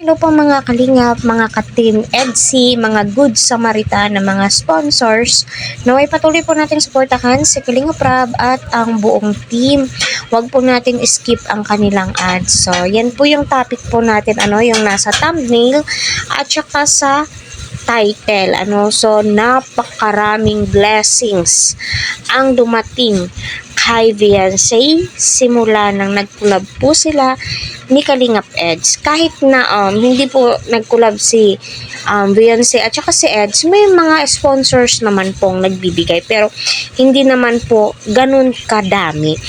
Hello po mga kalingap, mga ka-team EDC, mga good Samaritan na mga sponsors. Naway patuloy po natin suportahan si Kalingap Rab at ang buong team. Huwag po natin skip ang kanilang ads. So, yan po yung topic po natin, yung nasa thumbnail at saka sa title. So, napakaraming blessings ang dumating kay Beyonce simula nang nag-collab po sila ni Kalingap Eds. Kahit na hindi po nag-collab si Beyonce at saka si Eds, may mga sponsors naman pong nagbibigay pero hindi naman po ganun kadami.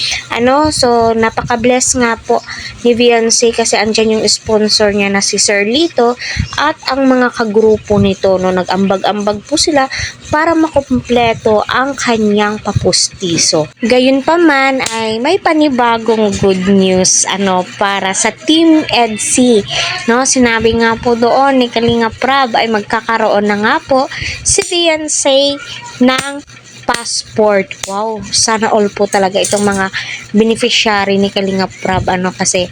So napaka-bless nga po ni Beyonce kasi andyan yung sponsor niya na si Sir Lito at ang mga kagrupo nito nag-ambag-ambag po sila para makumpleto ang kanyang papustiso. Gayun pa man ay may panibagong good news para sa Team EDC. Sinabi nga po doon ni Kalingap Rab ay magkakaroon na nga po si Beyonce ng passport. Wow, sana all po talaga itong mga beneficiary ni Kalingap Rab kasi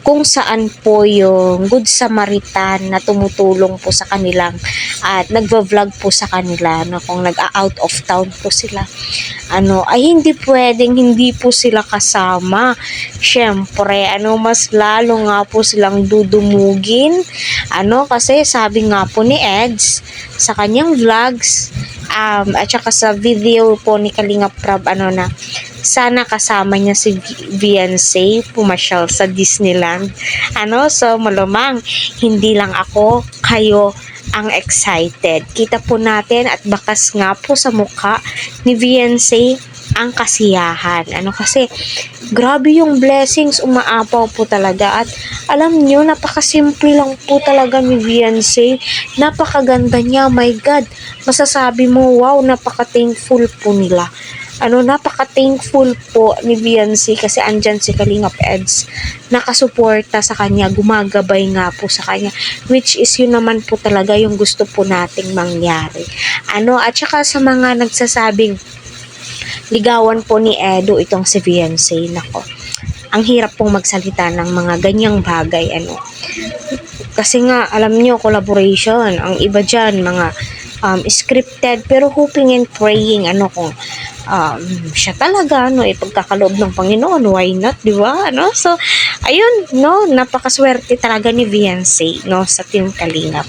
kung saan po yung good Samaritan na tumutulong po sa kanilang at nagva-vlog po sa kanila kung nag-out of town po sila ay hindi pwedeng hindi po sila kasama. Syempre mas lalo nga po silang dudumugin kasi sabi nga po ni Eds sa kanyang vlogs at saka sa video po ni Kalingap Rab na sana kasama niya si Beyonce pumasyal sa Disneyland. So malamang hindi lang ako, kayo ang excited. Kita po natin at bakas nga po sa mukha ni Beyonce ang kasiyahan. Kasi grabe yung blessings umaapaw po talaga at alam nyo, napakasimple lang po talaga ni Beyonce. Napakaganda niya, my God. Masasabi mo, wow, napaka-thankful po nila. Napaka-thankful po ni Beyonce kasi andyan si Kalingap Eds nakasuporta sa kanya, gumagabay nga po sa kanya, which is yun naman po talaga yung gusto po nating mangyari. At saka sa mga nagsasabing ligawan po ni Edo itong si Beyonce, ang hirap pong magsalita ng mga ganyang bagay kasi nga alam nyo, collaboration, ang iba dyan mga scripted pero hoping and praying kung siya talaga ipagkakaloob ng Panginoon, why not, di ba? So ayun, napakaswerte talaga ni Beyonce sa Team Kalingap.